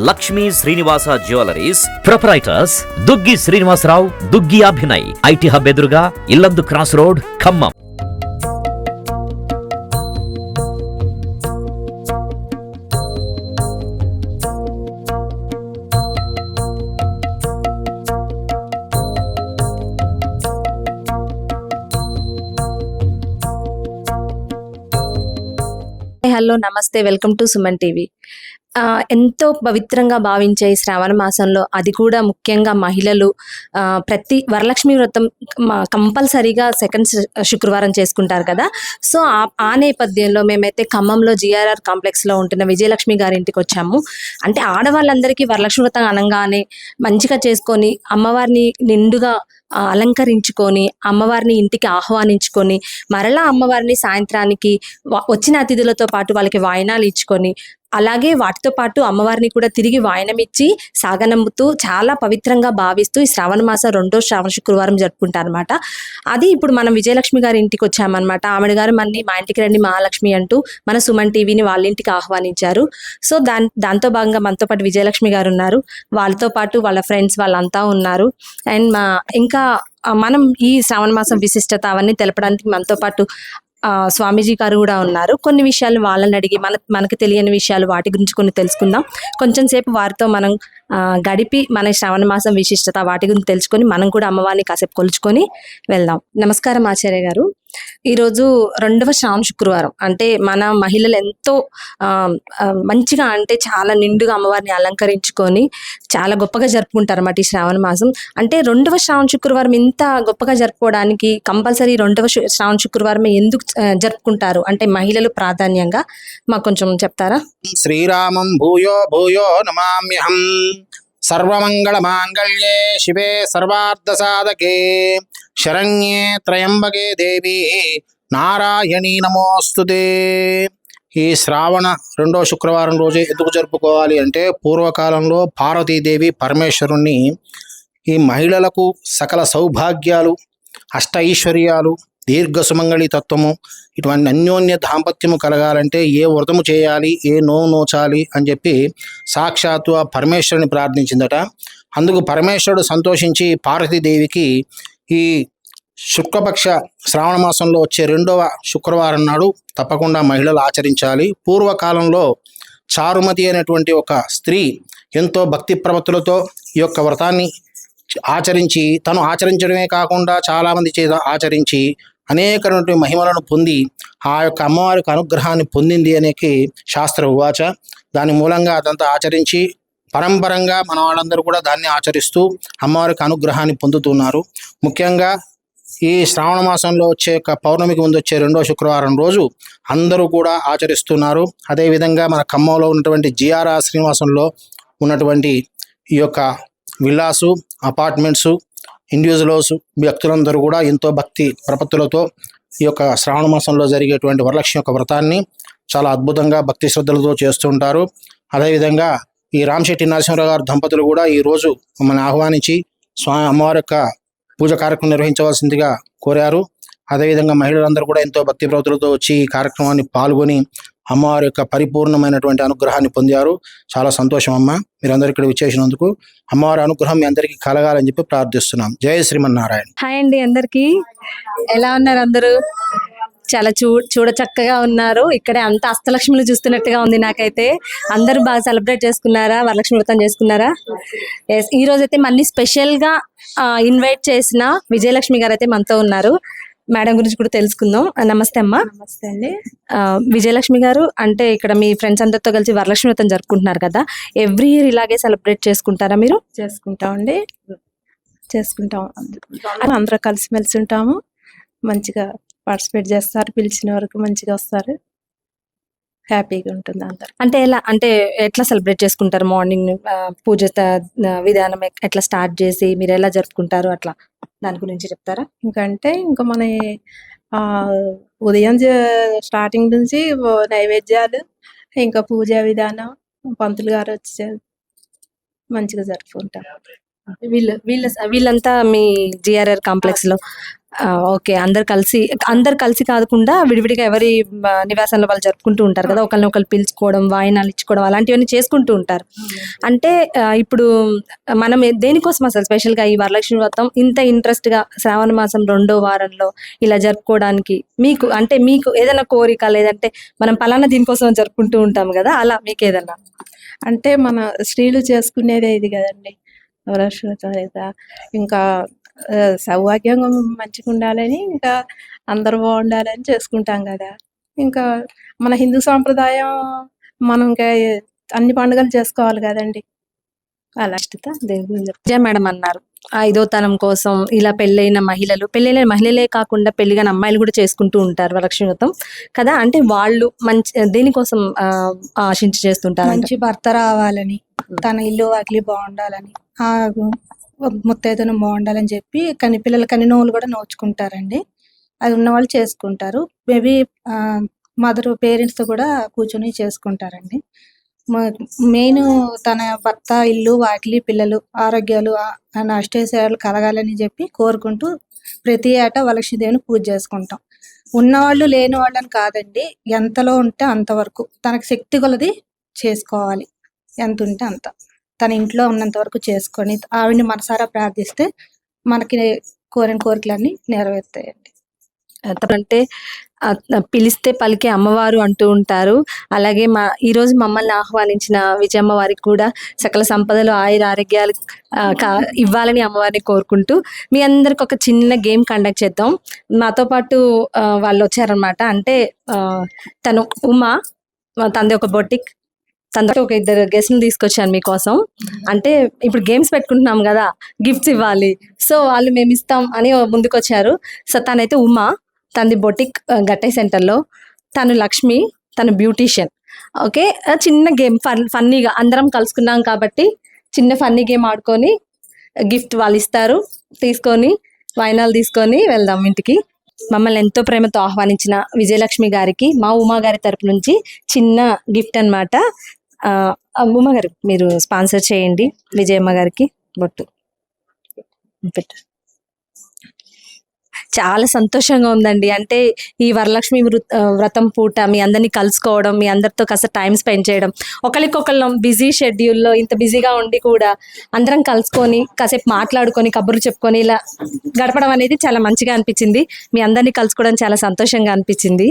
Lakshmi Srinivasa jewelleries proprietors Duggi Srinivasarao, Duggi Abhinay, IT hub ఎదురుగా Yellandu cross road, Khammam. Hello, namaste, welcome to Suman TV. ఎంతో పవిత్రంగా భావించే ఈ శ్రావణ మాసంలో, అది కూడా ముఖ్యంగా మహిళలు ప్రతి వరలక్ష్మి వ్రతం కంపల్సరీగా సెకండ్ శుక్రవారం చేసుకుంటారు కదా. సో ఆ నేపథ్యంలో మేమైతే ఖమ్మంలో జిఆర్ఆర్ కాంప్లెక్స్లో ఉంటున్న విజయలక్ష్మి గారి ఇంటికి వచ్చాము. అంటే ఆడవాళ్ళందరికీ వరలక్ష్మి వ్రతం అనగానే మంచిగా చేసుకొని అమ్మవారిని నిండుగా అలంకరించుకొని అమ్మవారిని ఇంటికి ఆహ్వానించుకొని మరలా అమ్మవారిని సాయంత్రానికి వచ్చిన అతిథులతో పాటు వాళ్ళకి వాయినాలు ఇచ్చుకొని అలాగే వాటితో పాటు అమ్మవారిని కూడా తిరిగి వాయనం ఇచ్చి సాగనంపుతూ చాలా పవిత్రంగా భావిస్తూ ఈ శ్రావణ మాసం 2వ శ్రావణ శుక్రవారం జరుపుకుంటారు అనమాట. అది ఇప్పుడు మనం విజయలక్ష్మి గారి ఇంటికి వచ్చామన్నమాట. ఆమె గారు మనని మా ఇంటికి రండి మహాలక్ష్మి అంటూ మన సుమన్ టీవీని వాళ్ళ ఇంటికి ఆహ్వానించారు. సో దాంతో భాగంగా మనతో పాటు విజయలక్ష్మి గారు ఉన్నారు, వాళ్ళతో పాటు వాళ్ళ ఫ్రెండ్స్ వాళ్ళంతా ఉన్నారు. అండ్ ఇంకా మనం ఈ శ్రావణ మాసం విశిష్టత అవన్నీ తెలపడానికి మనతో పాటు స్వామీజీ గారు కూడా ఉన్నారు. కొన్ని విషయాలు వాళ్ళని అడిగి మనకు తెలియని విషయాలు వాటి గురించి కొన్ని తెలుసుకుందాం. కొంచెం సేపు వారితో మనం గడిపి మన శ్రావణ మాసం విశిష్టత వాటి గురించి తెలుసుకొని మనం కూడా అమ్మవారిని కాసేపు కొలుచుకొని వెళ్దాం. నమస్కారం ఆచార్య గారు. ఈరోజు 2వ శ్రావణ శుక్రవారం. అంటే మన మహిళలు ఎంతో మంచిగా, అంటే చాలా నిండుగా అమ్మవారిని అలంకరించుకొని చాలా గొప్పగా జరుపుకుంటారు అన్నమాట ఈ శ్రావణ మాసం. అంటే 2వ శ్రావణ శుక్రవారం ఇంత గొప్పగా జరుపుకోవడానికి కంపల్సరీ 2వ శ్రావణ శుక్రవారమే ఎందుకు జరుపుకుంటారు అంటే మహిళలు ప్రాధాన్యంగా మాకు కొంచెం చెప్తారా? శ్రీరామం భూయో భూయో నమామ్యహం. సర్వమంగళ మాంగళ్యే శివే సర్వార్థ సాధకే శరణ్యే త్రయంబకే దేవి నారాయణీ నమోస్తుతే. ఈ శ్రావణ 2వ శుక్రవారం రోజు ఎందుకు జరుపుకోవాలి అంటే, పూర్వకాలంలో పార్వతీదేవి పరమేశ్వరుణ్ణి ఈ మహిళలకు సకల సౌభాగ్యాలు, అష్టైశ్వర్యాలు, దీర్ఘ సుమంగళి తత్వము, ఇటువంటి అన్యోన్య దాంపత్యము కలగాలంటే ఏ వ్రతము చేయాలి, ఏ నోచాలి అని చెప్పి సాక్షాత్తు ఆ పరమేశ్వరుని ప్రార్థించిందట. అందుకు పరమేశ్వరుడు సంతోషించి పార్వతీదేవికి ఈ శుక్లపక్ష శ్రావణ మాసంలో వచ్చే 2వ శుక్రవారం నాడు తప్పకుండా మహిళలు ఆచరించాలి. పూర్వకాలంలో చారుమతి అనేటువంటి ఒక స్త్రీ ఎంతో భక్తి ప్రవత్తులతో ఈ యొక్క వ్రతాన్ని ఆచరించి, తను ఆచరించడమే కాకుండా చాలామంది చేత ఆచరించి అనేకటువంటి మహిమలను పొంది ఆ యొక్క అమ్మవారికి అనుగ్రహాన్ని పొందింది అనేది శాస్త్ర ఉవాచ. దాని మూలంగా అదంతా ఆచరించి పరంపరంగా మన వాళ్ళందరూ కూడా దాన్ని ఆచరిస్తూ అమ్మవారికి అనుగ్రహాన్ని పొందుతున్నారు. ముఖ్యంగా ఈ శ్రావణ మాసంలో వచ్చే పౌర్ణమికి ముందు వచ్చే 2వ శుక్రవారం రోజు అందరూ కూడా ఆచరిస్తున్నారు. అదేవిధంగా మన ఖమ్మంలో ఉన్నటువంటి జిఆర్ఆర్ శ్రీనివాసంలో ఉన్నటువంటి ఈ యొక్క విల్లాసు, అపార్ట్మెంట్సు, ఇండివిజువల్స్ వ్యక్తులందరూ కూడా ఎంతో భక్తి ప్రపత్తులతో ఈ యొక్క శ్రావణ మాసంలో జరిగేటువంటి వరలక్ష్మి యొక్క వ్రతాన్ని చాలా అద్భుతంగా భక్తి శ్రద్ధలతో చేస్తుంటారు. అదేవిధంగా ఈ రామశెట్టి నరసింహరావు గారు దంపతులు కూడా ఈరోజు మమ్మల్ని ఆహ్వానించి అమ్మవారి యొక్క పూజ కార్యక్రమం నిర్వహించవలసిందిగా కోరారు. అదేవిధంగా మహిళలందరూ కూడా ఎంతో భక్తి ప్రవృత్తులతో వచ్చి ఈ కార్యక్రమాన్ని పాల్గొని అమ్మవారి యొక్క పరిపూర్ణమైనటువంటి అనుగ్రహాన్ని పొందారు. చాలా సంతోషం అమ్మ, మీరందరూ ఇక్కడ విచ్చేసినందుకు. అమ్మవారి అనుగ్రహం మీ అందరికీ కలగాలని చెప్పి ప్రార్థిస్తున్నాం. జయ శ్రీమన్నారాయణ. హాయ్ అండి అందరికి, ఎలా ఉన్నారు అందరూ? చాలా చూడ చక్కగా ఉన్నారు. ఇక్కడే అంత అష్టలక్ష్మిని చూస్తున్నట్టుగా ఉంది నాకైతే. అందరూ బాగా సెలబ్రేట్ చేసుకున్నారా? వరలక్ష్మి వ్రతం చేసుకున్నారా? ఈ రోజు అయితే మళ్ళీ స్పెషల్ గా ఇన్వైట్ చేసిన విజయలక్ష్మి గారు అయితే మనతో ఉన్నారు. మేడం గురించి కూడా తెలుసుకుందాం. నమస్తే అమ్మా. నమస్తే అండి. విజయలక్ష్మి గారు, అంటే ఇక్కడ మీ ఫ్రెండ్స్ అందరితో కలిసి వరలక్ష్మి వ్రతం జరుపుకుంటున్నారు కదా, ఎవ్రీ ఇయర్ ఇలాగే సెలబ్రేట్ చేసుకుంటారా మీరు? చేసుకుంటామండి, చేసుకుంటాం. అందరూ కలిసిమెలిసి ఉంటాము, మంచిగా పార్టిసిపేట్ చేస్తారు, పిలిచిన వరకు మంచిగా వస్తారు, హ్యాపీగా ఉంటుంది అందరు. అంటే ఎట్లా సెలబ్రేట్ చేసుకుంటారు? మార్నింగ్ పూజ విధానం ఎట్లా స్టార్ట్ చేసి మీరు ఎలా జరుపుకుంటారు, అట్లా దాని గురించి చెప్తారా? ఇంకా మన ఉదయం స్టార్టింగ్ నుంచి నైవేద్యాలు, ఇంకా పూజా విధానం, పంతులు గారు వచ్చి మంచిగా జరుపుకుంటారు. వీళ్ళంతా మీ జిఆర్ఆర్ కాంప్లెక్స్ లో ఓకే. అందరు కలిసి కాకుండా విడివిడిగా ఎవరి నివాసంలో వాళ్ళు జరుపుకుంటూ ఉంటారు కదా! ఒకళ్ళనొకళ్ళు పిలుచుకోవడం, వాయినాలు ఇచ్చుకోవడం అలాంటివన్నీ చేసుకుంటూ ఉంటారు. అంటే ఇప్పుడు మనం దేనికోసం అసలు స్పెషల్‌గా ఈ వరలక్ష్మి వ్రతం ఇంత ఇంట్రెస్ట్‌గా శ్రావణ మాసం రెండో వారంలో ఇలా జరుపుకోవడానికి మీకు ఏదైనా కోరిక లేదంటే మనం పలానా దీనికోసం జరుపుకుంటూ ఉంటాం గదా! అలా మీకేదన్నా? అంటే మన స్త్రీలు చేసుకునేదే ఇది కదండి, వరలక్ష్మి. ఇంకా సౌభాగ్యంగా మంచిగా ఉండాలని, ఇంకా అందరూ బాగుండాలని చేసుకుంటాం కదా. ఇంకా మన హిందూ సాంప్రదాయం, మనం ఇంకా అన్ని పండుగలు చేసుకోవాలి కదండి. అలా దేవుడి గురించి విజయ మేడం అన్నారు. ఐదో తనం కోసం ఇలా పెళ్ళైన మహిళలే కాకుండా పెళ్లిగాని అమ్మాయిలు కూడా చేసుకుంటూ ఉంటారు వరలక్ష్మి వ్రతం కదా. అంటే వాళ్ళు దేనికోసం ఆశించి చేస్తుంటారు? మంచి భర్త రావాలని, తన ఇల్లు వాకిలి బాగుండాలని, ఆ ముత్తైదును బాగుండాలని చెప్పి పిల్లల నోవులు కూడా నోచుకుంటారండి. అది ఉన్నవాళ్ళు చేసుకుంటారు. మేబీ పేరెంట్స్తో కూడా కూర్చొని చేసుకుంటారండి. మెయిన్ తన భర్త ఇల్లు వాకిలి పిల్లలు ఆరోగ్యాలు అష్టైశ్వర్యాలు కలగాలని చెప్పి కోరుకుంటూ ప్రతి ఏటా వరలక్ష్మీదేవిని పూజ చేసుకుంటాం. ఉన్నవాళ్ళు లేని వాళ్ళని కాదండి, ఎంతలో ఉంటే అంతవరకు తనకు శక్తి కొలది చేసుకోవాలి. ఎంత ఉంటే అంత తన ఇంట్లో ఉన్నంత వరకు చేసుకొని ఆవిడని మనసారా ప్రార్థిస్తే మనకి కోరిన కోరికలన్నీ నెరవేరుతాయండి. అంటే పిలిస్తే పలికే అమ్మవారు అంటూ ఉంటారు. అలాగే ఈరోజు మమ్మల్ని ఆహ్వానించిన విజయమ్మ వారికి కూడా సకల సంపదలు ఆయుర ఆరోగ్యాలు ఇవ్వాలని అమ్మవారిని కోరుకుంటూ మీ అందరికి ఒక చిన్న గేమ్ కండక్ట్ చేద్దాం. మాతో పాటు వాళ్ళు వచ్చారనమాట. అంటే తను ఉమా, తంది ఒక బొటిక్, తనతో ఒక ఇద్దరు గెస్ట్ని తీసుకొచ్చాను మీకోసం. అంటే ఇప్పుడు గేమ్స్ పెట్టుకుంటున్నాం కదా, గిఫ్ట్స్ ఇవ్వాలి. సో వాళ్ళు మేము ఇస్తాం అని ముందుకు వచ్చారు. సో తనైతే ఉమా, తనది బొటిక్ గట్టై సెంటర్లో. తను లక్ష్మి, తను బ్యూటీషియన్. ఓకే, చిన్న గేమ్ ఫన్నీగా అందరం కలుసుకున్నాం కాబట్టి చిన్న ఫన్నీ గేమ్ ఆడుకొని గిఫ్ట్ వాళ్ళు ఇస్తారు, తీసుకొని వాయినాలు తీసుకొని వెళ్దాం ఇంటికి. మమ్మల్ని ఎంతో ప్రేమతో ఆహ్వానించిన విజయలక్ష్మి గారికి మా ఉమా గారి తరపు నుంచి చిన్న గిఫ్ట్ అనమాట. ఉమా గారు మీరు స్పాన్సర్ చేయండి విజయమ్మ గారికి బొట్టు పెట్టు. చాలా సంతోషంగా ఉందండి. అంటే ఈ వరలక్ష్మి వ్రతం పూట మీ అందరినీ కలుసుకోవడం, మీ అందరితో కాస్త టైం స్పెండ్ చేయడం, ఒకరికొకళ్ళం బిజీ షెడ్యూల్లో ఇంత బిజీగా ఉండి కూడా అందరం కలుసుకొని కాసేపు మాట్లాడుకొని కబుర్లు చెప్పుకొని ఇలా గడపడం అనేది చాలా మంచిగా అనిపించింది. మీ అందరినీ కలుసుకోవడం చాలా సంతోషంగా అనిపించింది.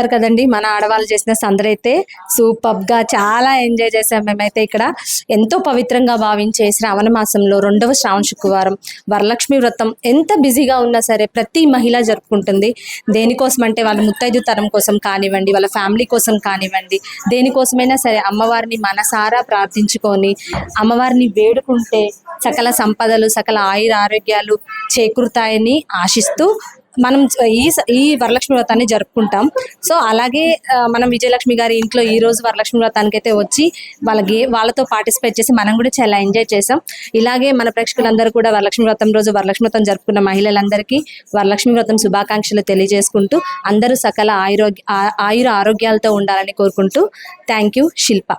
కదండి మన ఆడవాళ్ళు చేసిన సందరైతే సూపర్ గా చాలా ఎంజాయ్ చేసాం. మేమైతే ఇక్కడ ఎంతో పవిత్రంగా భావించే శ్రావణ మాసంలో రెండవ శ్రావణ శుక్రవారం వరలక్ష్మి వ్రతం ఎంత బిజీగా ఉన్నా సరే ప్రతి మహిళ జరుపుకుంటుంది. దేనికోసం అంటే వాళ్ళ ముత్తైదు తరం కోసం కానివ్వండి, వాళ్ళ ఫ్యామిలీ కోసం కానివ్వండి, దేనికోసమైనా సరే అమ్మవారిని మనసారా ప్రార్థించుకొని అమ్మవారిని వేడుకుంటే సకల సంపదలు సకల ఆయుర ఆరోగ్యాలు చేకూరుతాయని ఆశిస్తూ మనం ఈ వరలక్ష్మి వ్రతాన్ని జరుపుకుంటాం. సో అలాగే మనం విజయలక్ష్మి గారి ఇంట్లో ఈ రోజు వరలక్ష్మి వ్రతానికి అయితే వచ్చి వాళ్ళతో పార్టిసిపేట్ చేసి మనం కూడా చాలా ఎంజాయ్ చేసాం. ఇలాగే మన ప్రేక్షకులందరూ కూడా వరలక్ష్మి వ్రతం రోజు వరలక్ష్మి వ్రతం జరుపుకున్న మహిళలందరికీ వరలక్ష్మి వ్రతం శుభాకాంక్షలు తెలియజేసుకుంటూ అందరూ సకల ఆయుర ఆరోగ్యాలతో ఉండాలని కోరుకుంటూ థ్యాంక్ యూ. శిల్ప.